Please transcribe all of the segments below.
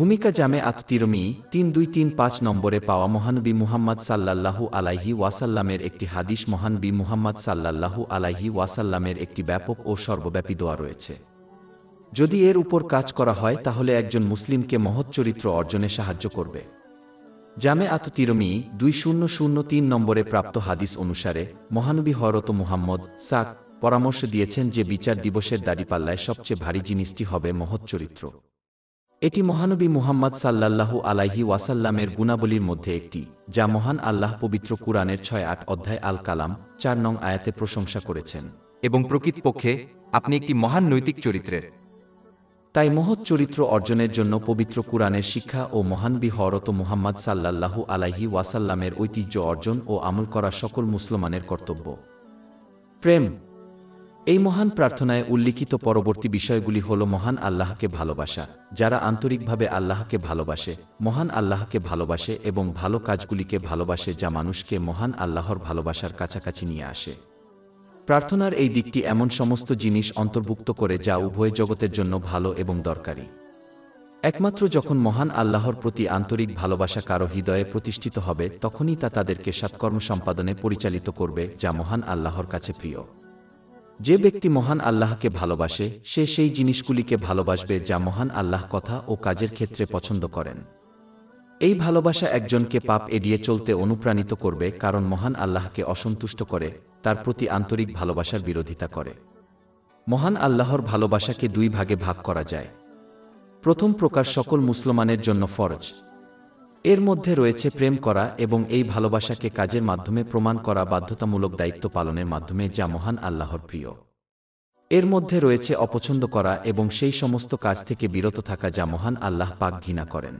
ভূমিকা জামে আত-তিরমি ৩২৩৫ নম্বরে পাওয়া মহানবী মুহাম্মদ সাল্লাল্লাহু আলাইহি ওয়াসাল্লামের একটি হাদিস। মহানবী মুহাম্মদ সাল্লাল্লাহু আলাইহি ওয়াসাল্লামের একটি ব্যাপক ও সর্বব্যাপী দোয়া রয়েছে। যদি এর উপর কাজ করা হয় তাহলে একজন মুসলিমকে মহৎ চরিত্র অর্জনে সাহায্য করবে। জামে আত-তিরমি ২০০৩ নম্বরে প্রাপ্ত হাদিস অনুসারে মহানবী হযরত মুহাম্মদ পরামর্শ দিয়েছেন যে বিচার দিবসের দাড়িপাল্লায় সবচেয়ে ভারী জিনিসটি হবে মহৎ চরিত্র। এটি মহানবী মুহাম্মদ সাল্লাল্লাহু আলাইহি ওয়াসাল্লামের গুণাবলীর মধ্যে একটি, যা মহান আল্লাহ পবিত্র কুরআনের ৬-৮ অধ্যায় আল কালাম ৪ নং আয়াতে প্রশংসা করেছেন। এবং প্রকৃতপক্ষে আপনি একটি মহান নৈতিক চরিত্রের। তাই মহৎ চরিত্র অর্জনের জন্য পবিত্র কুরআনের শিক্ষা ও মহানবী হযরত মুহাম্মদ সাল্লাল্লাহু আলাইহি ওয়াসাল্লামের ঐতিহ্য অর্জন ও আমল করা সকল মুসলমানের কর্তব্য। প্রেম। এই মহান প্রার্থনায় উল্লিখিত পরবর্তী বিষয়গুলি হল মহান আল্লাহকে ভালোবাসা। যারা আন্তরিকভাবে আল্লাহকে ভালোবাসে, মহান আল্লাহকে ভালোবাসে এবং ভালো কাজগুলিকে ভালোবাসে যা মানুষকে মহান আল্লাহর ভালোবাসার কাছাকাছি নিয়ে আসে। প্রার্থনার এই দিকটি এমন সমস্ত জিনিস অন্তর্ভুক্ত করে যা উভয় জগতের জন্য ভালো এবং দরকারি। একমাত্র যখন মহান আল্লাহর প্রতি আন্তরিক ভালোবাসা কারো হৃদয়ে প্রতিষ্ঠিত হবে তখনই তা তাদেরকে সৎকর্ম সম্পাদনে পরিচালিত করবে যা মহান আল্লাহর কাছে প্রিয়। যে ব্যক্তি মহান আল্লাহকে ভালোবাসে সে সেই জিনিসগুলিকে ভালোবাসবে যা মহান আল্লাহ কথা ও কাজের ক্ষেত্রে পছন্দ করেন। এই ভালোবাসা একজনকে পাপ এড়িয়ে চলতে অনুপ্রাণিত করবে, কারণ মহান আল্লাহকে অসন্তুষ্ট করে তার প্রতি আন্তরিক ভালোবাসার বিরোধিতা করে। মহান আল্লাহর ভালোবাসাকে দুই ভাগে ভাগ করা যায়। প্রথম প্রকার সকল মুসলমানের জন্য ফরজ। এর মধ্যে রয়েছে প্রেম করা এবং এই ভালোবাসাকে কাজের মাধ্যমে প্রমাণ করা, বাধ্যতামূলক দায়িত্ব পালনের মাধ্যমে যা মহান আল্লাহর প্রিয়। এর মধ্যে রয়েছে অপছন্দ করা এবং সেই সমস্ত কাজ থেকে বিরত থাকা যা মহান আল্লাহ পাক ঘৃণা করেন।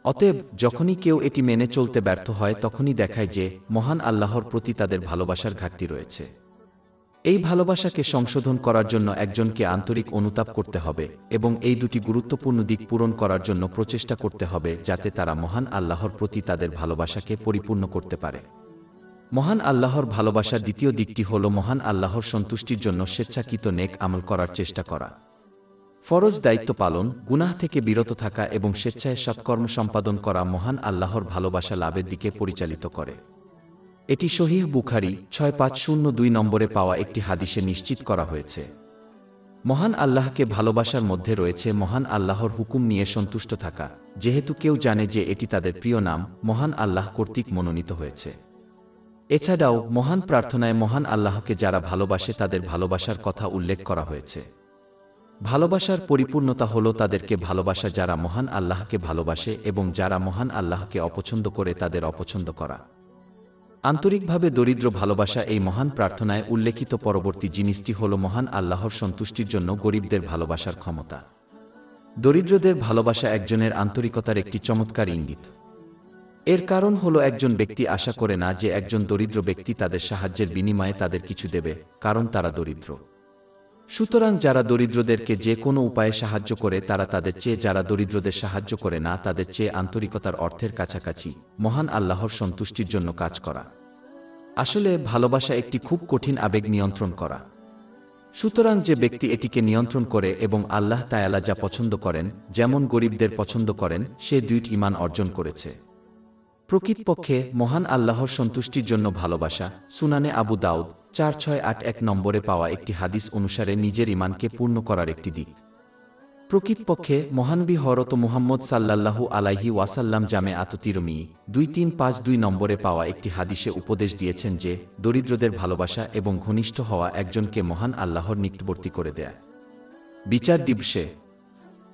অতএব যখনই কেউ এটি মেনে চলতে ব্যর্থ হয় তখনই দেখায় যে মহান আল্লাহর প্রতি তাদের ভালোবাসার ঘাটতি রয়েছে। এই ভালোবাসাকে সংশোধন করার জন্য একজনকে আন্তরিক অনুতাপ করতে হবে এবং এই দুটি গুরুত্বপূর্ণ দিক পূরণ করার জন্য প্রচেষ্টা করতে হবে যাতে তারা মহান আল্লাহর প্রতি তাদের ভালোবাসাকে পরিপূর্ণ করতে পারে। মহান আল্লাহর ভালোবাসার দ্বিতীয় দিকটি হল মহান আল্লাহর সন্তুষ্টির জন্য স্বেচ্ছাকৃত নেক আমল করার চেষ্টা করা। ফরজ দায়িত্ব পালন, গুনাহ থেকে বিরত থাকা এবং স্বেচ্ছায় সৎকর্ম সম্পাদন করা মহান আল্লাহর ভালোবাসা লাভের দিকে পরিচালিত করে। এটি সহিহ বুখারী ৬৫০২ নম্বরে পাওয়া একটি হাদিসে নিশ্চিত করা হয়েছে। মহান আল্লাহকে ভালোবাসার মধ্যে রয়েছে মহান আল্লাহর হুকুম নিয়ে সন্তুষ্ট থাকা, যেহেতু কেউ জানে যে এটি তাদের প্রিয় নাম মহান আল্লাহ কর্তৃক মনোনীত হয়েছে। এছাড়াও মহান প্রার্থনায় মহান আল্লাহকে যারা ভালোবাসে তাদের ভালোবাসার কথা উল্লেখ করা হয়েছে। ভালোবাসার পরিপূর্ণতা হল তাদেরকে ভালোবাসা যারা মহান আল্লাহকে ভালোবাসে এবং যারা মহান আল্লাহকে অপছন্দ করে তাদের অপছন্দ করা। আন্তরিকভাবে দরিদ্র ভালোবাসা। এই মহান প্রার্থনায় উল্লেখিত পরবর্তী জিনিসটি হল মহান আল্লাহর সন্তুষ্টির জন্য গরিবদের ভালোবাসার ক্ষমতা। দরিদ্রদের ভালোবাসা একজনের আন্তরিকতার একটি চমৎকার ইঙ্গিত। এর কারণ হল একজন ব্যক্তি আশা করে না যে একজন দরিদ্র ব্যক্তি তাদের সাহায্যের বিনিময়ে তাদের কিছু দেবে, কারণ তারা দরিদ্র। সুতরাং যারা দরিদ্রদেরকে যে কোনো উপায়ে সাহায্য করে তারা তাদের চেয়ে যারা দরিদ্রদের সাহায্য করে না তাদের চেয়ে আন্তরিকতার অর্থের কাছাকাছি মহান আল্লাহর সন্তুষ্টির জন্য কাজ করা। আসলে ভালোবাসা একটি খুব কঠিন আবেগ নিয়ন্ত্রণ করা। সুতরাং যে ব্যক্তি এটিকে নিয়ন্ত্রণ করে এবং আল্লাহ তাআলা যা পছন্দ করেন যেমন গরিবদের পছন্দ করেন সে দুইটি ঈমান অর্জন করেছে। প্রকৃতপক্ষে মহান আল্লাহর সন্তুষ্টির জন্য ভালোবাসা সুনানে আবু দাউদ ৪৬৮১ নম্বরে পাওয়া একটি হাদিস অনুসারে নিজের ঈমানকে পূর্ণ করার একটি দিক। প্রকৃতপক্ষে মহানবী হযরত মুহাম্মদ সাল্লাল্লাহু আলাইহি ওয়াসাল্লাম জামে আত-তিরমি ২৩৫২ নম্বরে পাওয়া একটি হাদিসে উপদেশ দিয়েছেন যে দরিদ্রদের ভালোবাসা এবং ঘনিষ্ঠ হওয়া একজনকে মহান আল্লাহর নিকটবর্তী করে দেয়। বিচার দিবসে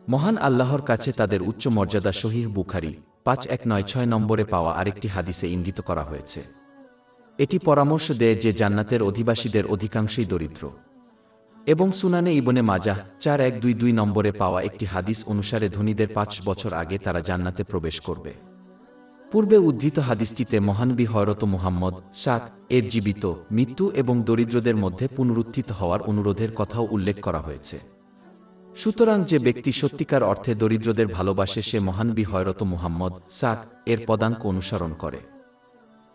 মহান আল্লাহর কাছে তাদের উচ্চ মর্যাদা সহিহ বুখারী ৫১৯৬ নম্বরে পাওয়া আরেকটি হাদিসে ইঙ্গিত করা হয়েছে। এটি পরামর্শ দেয় যে জান্নাতের অধিবাসীদের অধিকাংশই দরিদ্র। এবং সুনানে ইবনে মাজাহ ৪১২২ নম্বরে পাওয়া একটি হাদিস অনুসারে ধনীদের ৫ বছর আগে তারা জান্নাতে প্রবেশ করবে। পূর্বে উদ্ধৃত হাদিসটিতে মহানবী হযরত মুহাম্মদ এর জীবিত, মৃত্যু এবং দরিদ্রদের মধ্যে পুনরুত্থিত হওয়ার অনুরোধের কথাও উল্লেখ করা হয়েছে। সুতরাং যে ব্যক্তি সত্যিকার অর্থে দরিদ্রদের ভালোবাসে সে মহানবী হযরত মুহাম্মদ এর পদাঙ্ক অনুসরণ করে।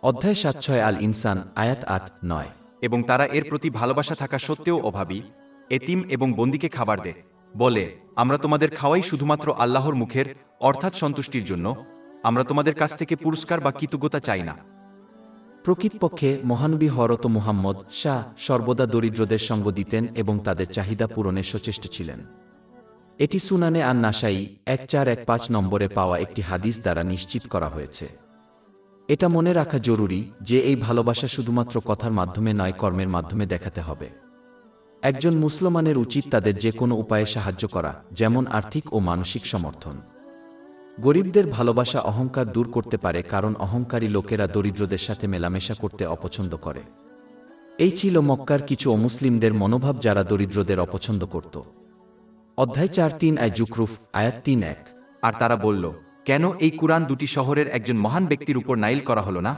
অধ্যায় ৭৬ আল ইনসান আয়াত ৮-৯। এবং তারা এর প্রতি ভালোবাসা থাকা সত্ত্বেও অভাবী, এতিম এবং বন্দীকে খাবার দেয়। বলে, আমরা তোমাদের খাওয়াই শুধুমাত্র আল্লাহর মুখের অর্থাৎ সন্তুষ্টির জন্য, আমরা তোমাদের কাছ থেকে পুরস্কার বা কৃতজ্ঞতা চাই না। প্রকৃতপক্ষে মহানবী হযরত মুহাম্মদ সর্বদা দরিদ্রদের সঙ্গ দিতেন এবং তাদের চাহিদা পূরণে সচেষ্ট ছিলেন। এটি সুনানে আন নাসাই 1415 নম্বরে পাওয়া একটি হাদিস দ্বারা নিশ্চিত করা হয়েছে। এটা মনে রাখা জরুরি যে এই ভালোবাসা শুধুমাত্র কথার মাধ্যমে নয়, কর্মের মাধ্যমে দেখাতে হবে। একজন মুসলমানের উচিত তাদের যে কোনো উপায়ে সাহায্য করা, যেমন আর্থিক ও মানসিক সমর্থন। গরিবদের ভালোবাসা অহংকার দূর করতে পারে, কারণ অহংকারী লোকেরা দরিদ্রদের সাথে মেলামেশা করতে অপছন্দ করে। এই ছিল মক্কার কিছু অমুসলিমদের মনোভাব যারা দরিদ্রদের অপছন্দ করত। অধ্যায় 4:3 জুকরুফ আয়াত 3:1। আর তারা বলল, কেন এই কুরআন দুটি শহরের একজন মহান ব্যক্তির উপর নাইল করা হলো না?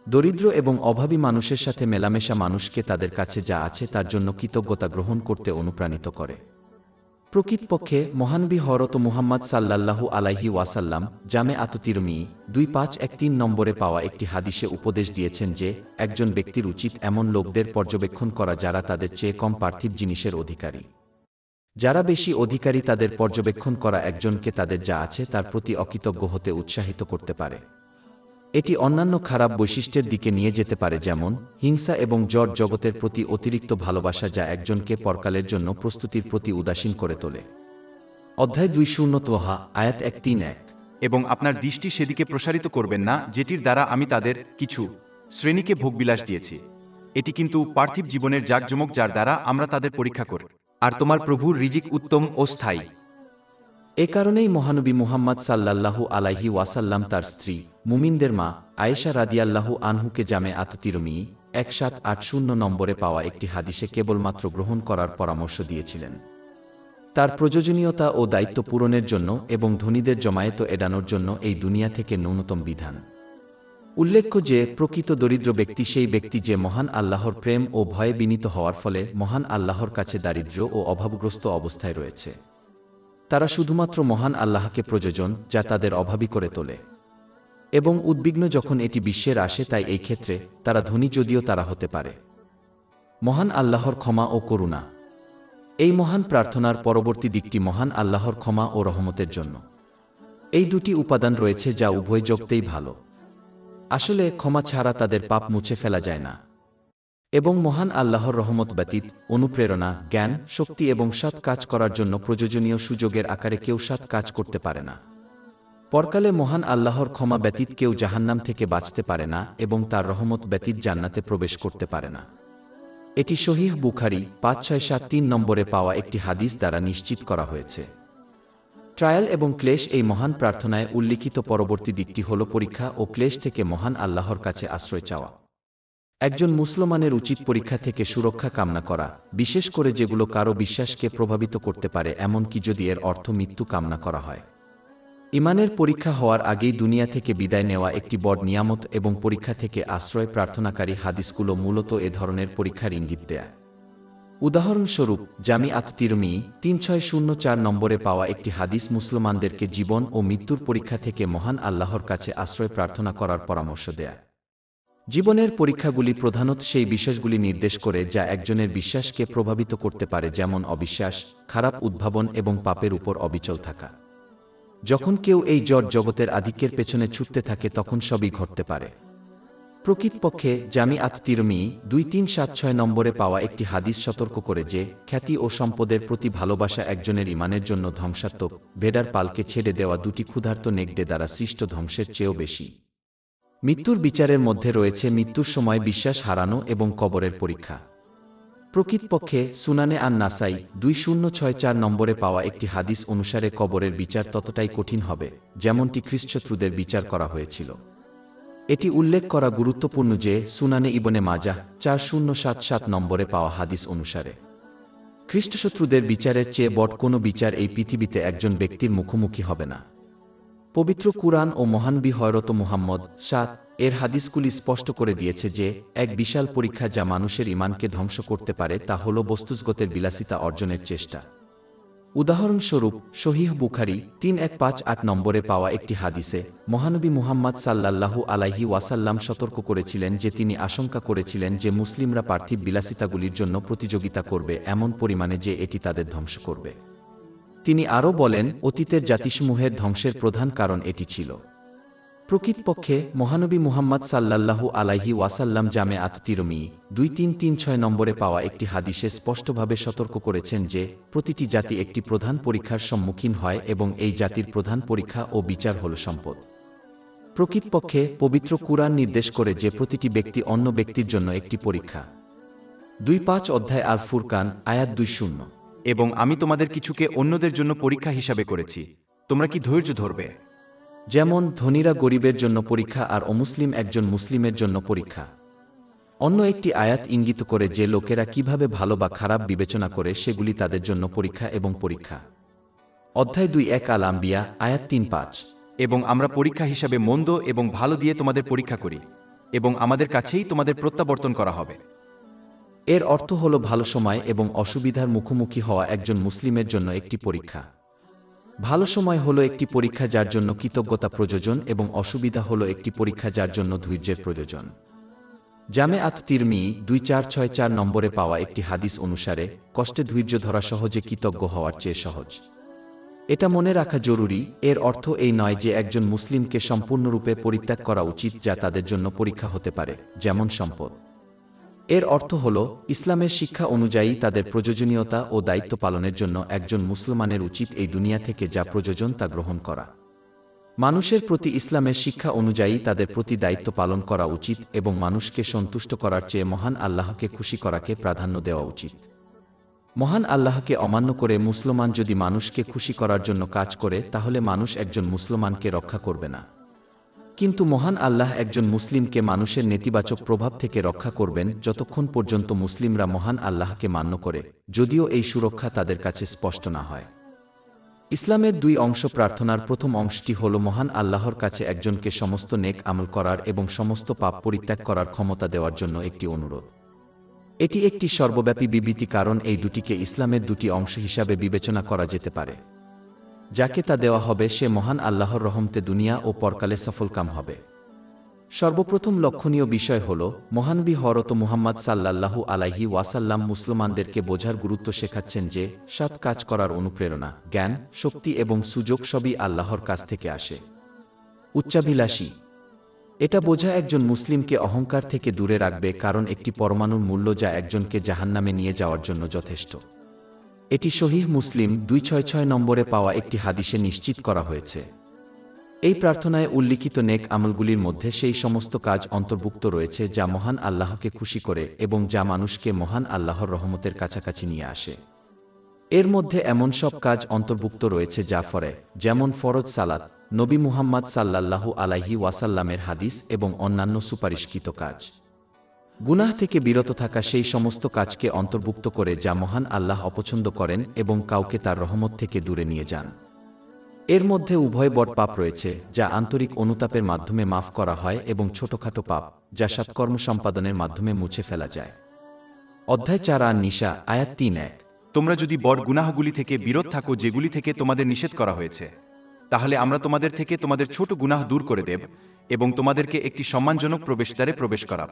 দরিদ্র এবং অভাবী মানুষের সাথে মেলামেশা মানুষকে তাদের কাছে যা আছে তার জন্য কৃতজ্ঞতা গ্রহণ করতে অনুপ্রাণিত করে। প্রকৃতপক্ষে মহানবী হযরত মুহাম্মদ সাল্লাল্লাহু আলাইহি ওয়াসাল্লাম জামে তিরমিজি 2513 নম্বরে পাওয়া একটি হাদিসে উপদেশ দিয়েছেন যে একজন ব্যক্তির উচিত এমন লোকদের পর্যবেক্ষণ করা যারা তাদের চেয়ে কম পার্থিব জিনিসের অধিকারী। যারা বেশি অধিকারী তাদের পর্যবেক্ষণ করা একজনকে তাদের যা আছে তার প্রতি অকৃতজ্ঞ হতে উৎসাহিত করতে পারে। এটি অন্যান্য খারাপ বৈশিষ্ট্যের দিকে নিয়ে যেতে পারে, যেমন হিংসা এবং জগতের প্রতি অতিরিক্ত ভালোবাসা, যা একজনকে পরকালের জন্য প্রস্তুতির প্রতি উদাসীন করে তোলে। অধ্যায় 20 আয়াত 131। এবং আপনার দৃষ্টি সেদিকে প্রসারিত করবেন না যেটির দ্বারা আমি তাদের কিছু শ্রেণীকে ভোগবিলাস দিয়েছি। এটি কিন্তু পার্থিব জীবনের জাকজমক যার দ্বারা আমরা তাদের পরীক্ষা করি, আর তোমার প্রভুর রিজিক উত্তম ও স্থায়ী। এ কারণেই মহানবী মুহাম্মদ সাল্লাল্লাহু আলাইহি ওয়াসাল্লাম তার স্ত্রী মুমিনদের মা আয়েশা রাদিয়াল্লাহু আনহুকে জামে তিরমিজি 1780 নম্বরে পাওয়া একটি হাদিসে কেবলমাত্র গ্রহণ করার পরামর্শ দিয়েছিলেন। তার প্রয়োজনীয়তা ও দায়িত্ব পূরণের জন্য এবং ধনীদের জমায়েত এড়ানোর জন্য এই দুনিয়া থেকে ন্যূনতম বিধান। উল্লেখ্য যে প্রকৃত দরিদ্র ব্যক্তি সেই ব্যক্তি যে মহান আল্লাহর প্রেম ও ভয়ে বিনীত হওয়ার ফলে মহান আল্লাহর কাছে দারিদ্র্য ও অভাবগ্রস্ত অবস্থায় রয়েছে। তারা শুধুমাত্র মহান আল্লাহকে প্রয়োজন যা তাদের অভাবী করে তোলে এবং উদ্বিগ্ন যখন এটি বিশ্বের আসে, তাই এই ক্ষেত্রে তারা ধনী যদিও তারা হতে পারে। মহান আল্লাহর ক্ষমা ও করুণা। এই মহান প্রার্থনার পরবর্তী দিকটি মহান আল্লাহর ক্ষমা ও রহমতের জন্য। এই দুটি উপাদান রয়েছে যা উভয় জগতেই ভালো। আসলে ক্ষমা ছাড়া তাদের পাপ মুছে ফেলা যায় না, এবং মহান আল্লাহর রহমত ব্যতীত অনুপ্রেরণা, জ্ঞান, শক্তি এবং সৎ কাজ করার জন্য প্রয়োজনীয় সুযোগের আকারে কেউ সৎ কাজ করতে পারে না। পরকালে মহান আল্লাহর ক্ষমা ব্যতীত কেউ জাহান্নাম থেকে বাঁচতে পারে না এবং তার রহমত ব্যতীত জান্নাতে প্রবেশ করতে পারে না। এটি সহিহ বুখারী 5673 নম্বরে পাওয়া একটি হাদিস দ্বারা নিশ্চিত করা হয়েছে। ট্রায়াল এবং ক্লেশ। এই মহান প্রার্থনায় উল্লিখিত পরবর্তী দিকটি হল পরীক্ষা ও ক্লেশ থেকে মহান আল্লাহর কাছে আশ্রয় চাওয়া। একজন মুসলমানের উচিত পরীক্ষা থেকে সুরক্ষা কামনা করা, বিশেষ করে যেগুলো কারো বিশ্বাসকে প্রভাবিত করতে পারে, এমনকি যদি এর অর্থ মৃত্যু কামনা করা হয়। ইমানের পরীক্ষা হওয়ার আগেই দুনিয়া থেকে বিদায় নেওয়া একটি বড় নিয়ামত এবং পরীক্ষা থেকে আশ্রয় প্রার্থনাকারী হাদিসগুলো মূলত এ ধরনের পরীক্ষার ইঙ্গিত দেয়। উদাহরণস্বরূপ জামি তিরমিজি 3604 নম্বরে পাওয়া একটি হাদিস মুসলমানদেরকে জীবন ও মৃত্যুর পরীক্ষা থেকে মহান আল্লাহর কাছে আশ্রয় প্রার্থনা করার পরামর্শ দেয়। জীবনের পরীক্ষাগুলি প্রধানত সেই বিষয়গুলি নির্দেশ করে যা একজনের বিশ্বাসকে প্রভাবিত করতে পারে, যেমন অবিশ্বাস, খারাপ উদ্ভাবন এবং পাপের উপর অবিচল থাকা। যখন কেউ এই জগতের আধিক্যের পেছনে ছুটতে থাকে তখন সবই ঘটতে পারে। প্রকৃতপক্ষে জামি তিরমিজি 2376 নম্বরে পাওয়া একটি হাদিস সতর্ক করে যে খ্যাতি ও সম্পদের প্রতি ভালোবাসা একজনের ইমানের জন্য ধ্বংসাত্মক। ভেড়ার পালকে ছেড়ে দেওয়া দুটি ক্ষুধার্ত নেকড়ে দ্বারা সৃষ্ট ধ্বংসের চেয়েও বেশি। মৃত্যুর বিচারের মধ্যে রয়েছে মৃত্যুর সময় বিশ্বাস হারানো এবং কবরের পরীক্ষা। প্রকৃতপক্ষে সুনানে আন নাসাই 2064 নম্বরে পাওয়া একটি হাদিস অনুসারে কবরের বিচার ততটাই কঠিন হবে যেমনটি খ্রিস্টশত্রুদের বিচার করা হয়েছিল। এটি উল্লেখ করা গুরুত্বপূর্ণ যে সুনানে ইবনে মাজাহ 4077 নম্বরে পাওয়া হাদিস অনুসারে খ্রিস্টশত্রুদের বিচারের চেয়ে বড় কোনো বিচার এই পৃথিবীতে একজন ব্যক্তির মুখোমুখি হবে না। পবিত্র কুরআন ও মহানবী হযরত মুহাম্মদ এর হাদিসগুলি স্পষ্ট করে দিয়েছে যে এক বিশাল পরীক্ষা যা মানুষের ঈমানকে ধ্বংস করতে পারে তা হল বস্তুজগতের বিলাসিতা অর্জনের চেষ্টা। উদাহরণস্বরূপ সহিহ বুখারী 3158 নম্বরে পাওয়া একটি হাদিসে মহানবী মুহাম্মদ সাল্লাল্লাহু আলাইহি ওয়াসাল্লাম সতর্ক করেছিলেন যে তিনি আশঙ্কা করেছিলেন যে মুসলিমরা পার্থিব বিলাসিতাগুলির জন্য প্রতিযোগিতা করবে এমন পরিমাণে যে এটি তাদের ধ্বংস করবে। তিনি আরও বলেন, অতীতের জাতিসমূহের ধ্বংসের প্রধান কারণ এটি ছিল। প্রকৃতপক্ষে মহানবী মুহাম্মদ সাল্লাল্লাহু আলাইহি ওয়াসাল্লাম জামে আত-তিরমিজি 2336 নম্বরে পাওয়া একটি হাদিসে স্পষ্টভাবে সতর্ক করেছেন যে প্রতিটি জাতি একটি প্রধান পরীক্ষার সম্মুখীন হয় এবং এই জাতির প্রধান পরীক্ষা ও বিচার হল সম্পদ। প্রকৃতপক্ষে পবিত্র কুরআন নির্দেশ করে যে প্রতিটি ব্যক্তি অন্য ব্যক্তির জন্য একটি পরীক্ষা। 2:5 অধ্যায় আল ফুরকান আয়াত 2:0। এবং আমি তোমাদের কিছুকে অন্যদের জন্য পরীক্ষা হিসাবে করেছি, তোমরা কি ধৈর্য ধরবে? যেমন ধনীরা গরিবের জন্য পরীক্ষা আর অমুসলিম একজন মুসলিমের জন্য পরীক্ষা। অন্য একটি আয়াত ইঙ্গিত করে যে লোকেরা কিভাবে ভালো বা খারাপ বিবেচনা করে সেগুলি তাদের জন্য পরীক্ষা এবং পরীক্ষা। অধ্যায় 2:1 আল আম্বিয়া আয়াত 3:5। এবং আমরা পরীক্ষা হিসাবে মন্দ এবং ভালো দিয়ে তোমাদের পরীক্ষা করি, এবং আমাদের কাছেই তোমাদের প্রত্যাবর্তন করা হবে। এর অর্থ হল ভালো সময় এবং অসুবিধার মুখোমুখি হওয়া একজন মুসলিমের জন্য একটি পরীক্ষা। ভালো সময় হলো একটি পরীক্ষা যার জন্য কৃতজ্ঞতা প্রয়োজন এবং অসুবিধা হলো একটি পরীক্ষা যার জন্য ধৈর্যের প্রয়োজন। জামে আত-তিরমিজি 2464 নম্বরে পাওয়া একটি হাদিস অনুসারে কষ্টে ধৈর্য ধরা সহজে কৃতজ্ঞ হওয়ার চেয়ে সহজ। এটা মনে রাখা জরুরি। এর অর্থ এই নয় যে একজন মুসলিমকে সম্পূর্ণরূপে পরিত্যাগ করা উচিত যা তাদের জন্য পরীক্ষা হতে পারে, যেমন সম্পদ। এর অর্থ হল ইসলামের শিক্ষা অনুযায়ী তাদের প্রয়োজনীয়তা ও দায়িত্ব পালনের জন্য একজন মুসলমানের উচিত এই দুনিয়া থেকে যা প্রয়োজন তা গ্রহণ করা। মানুষের প্রতি ইসলামের শিক্ষা অনুযায়ী তাদের প্রতি দায়িত্ব পালন করা উচিত এবং মানুষকে সন্তুষ্ট করার চেয়ে মহান আল্লাহকে খুশি করাকে প্রাধান্য দেওয়া উচিত। মহান আল্লাহকে অমান্য করে মুসলমান যদি মানুষকে খুশি করার জন্য কাজ করে তাহলে মানুষ একজন মুসলমানকে রক্ষা করবে না। কিন্তু মহান আল্লাহ একজন মুসলিমকে মানুষের নেতিবাচক প্রভাব থেকে রক্ষা করবেন যতক্ষণ পর্যন্ত মুসলিমরা মহান আল্লাহকে মান্য করে, যদিও এই সুরক্ষা তাদের কাছে স্পষ্ট না হয়। ইসলামের 2 অংশ প্রার্থনার প্রথম অংশটি হল মহান আল্লাহর কাছে একজনকে সমস্ত নেক আমল করার এবং সমস্ত পাপ পরিত্যাগ করার ক্ষমতা দেওয়ার জন্য একটি অনুরোধ। এটি একটি সর্বব্যাপী বিবৃতি কারণ এই দুটিকে ইসলামের 2টি অংশ হিসাবে বিবেচনা করা যেতে পারে। যাকে তা দেওয়া হবে সে মহান আল্লাহর রহমতে দুনিয়া ও পরকালে সফলকাম হবে। সর্বপ্রথম লক্ষণীয় বিষয় হল মহানবী হযরত মুহাম্মদ সাল্লাল্লাহু আলাইহি ওয়াসাল্লাম মুসলমানদেরকে বোঝার গুরুত্ব শেখাচ্ছেন যে সৎ কাজ করার অনুপ্রেরণা, জ্ঞান, শক্তি এবং সুযোগ সবই আল্লাহর কাছ থেকে আসে। উচ্চাভিলাষী এটা বোঝা একজন মুসলিমকে অহংকার থেকে দূরে রাখবে কারণ একটি পরমাণুর মূল্য যা একজনকে জাহান্নামে নিয়ে যাওয়ার জন্য যথেষ্ট। এটি সহিহ মুসলিম 266 নম্বরে পাওয়া একটি হাদিসে নিশ্চিত করা হয়েছে। এই প্রার্থনায় উল্লিখিত নেক আমলগুলির মধ্যে সেই সমস্ত কাজ অন্তর্ভুক্ত রয়েছে যা মহান আল্লাহকে খুশি করে এবং যা মানুষকে মহান আল্লাহর রহমতের কাছাকাছি নিয়ে আসে। এর মধ্যে এমন সব কাজ অন্তর্ভুক্ত রয়েছে যা ফরে, যেমন ফরজ সালাত, নবী মুহাম্মদ সাল্লাল্লাহু আলাইহি ওয়াসাল্লামের হাদিস এবং অন্যান্য সুপারিশকৃত কাজ। গুনাহ থেকে বিরত থাকা সেই সমস্ত কাজকে অন্তর্ভুক্ত করে যা মহান আল্লাহ অপছন্দ করেন এবং কাউকে তার রহমত থেকে দূরে নিয়ে যান। এর মধ্যে উভয় বড় পাপ রয়েছে যা আন্তরিক অনুতাপের মাধ্যমে মাফ করা হয় এবং ছোটখাটো পাপ যা সৎকর্ম সম্পাদনের মাধ্যমে মুছে ফেলা যায়। অধ্যায় 4 আন নিসা আয়াত 3:1। তোমরা যদি বড় গুনাহগুলি থেকে বিরত থাকো যেগুলি থেকে তোমাদের নিষেধ করা হয়েছে, তাহলে আমরা তোমাদের থেকে তোমাদের ছোট গুনাহ দূর করে দেব এবং তোমাদেরকে একটি সম্মানজনক প্রবেশদ্বারে প্রবেশ করাব।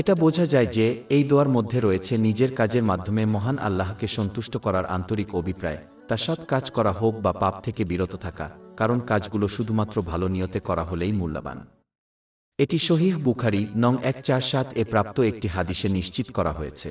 এটা বোঝা যায় যে এই দোয়ার মধ্যে রয়েছে নিজের কাজের মাধ্যমে মহান আল্লাহকে সন্তুষ্ট করার আন্তরিক অভিপ্রায়, তা সৎ কাজ করা হোক বা পাপ থেকে বিরত থাকা, কারণ কাজগুলো শুধুমাত্র ভালো নিয়তে করা হলেই মূল্যবান। এটি সহিহ বুখারী নং 147 এ প্রাপ্ত একটি হাদিসে নিশ্চিত করা হয়েছে।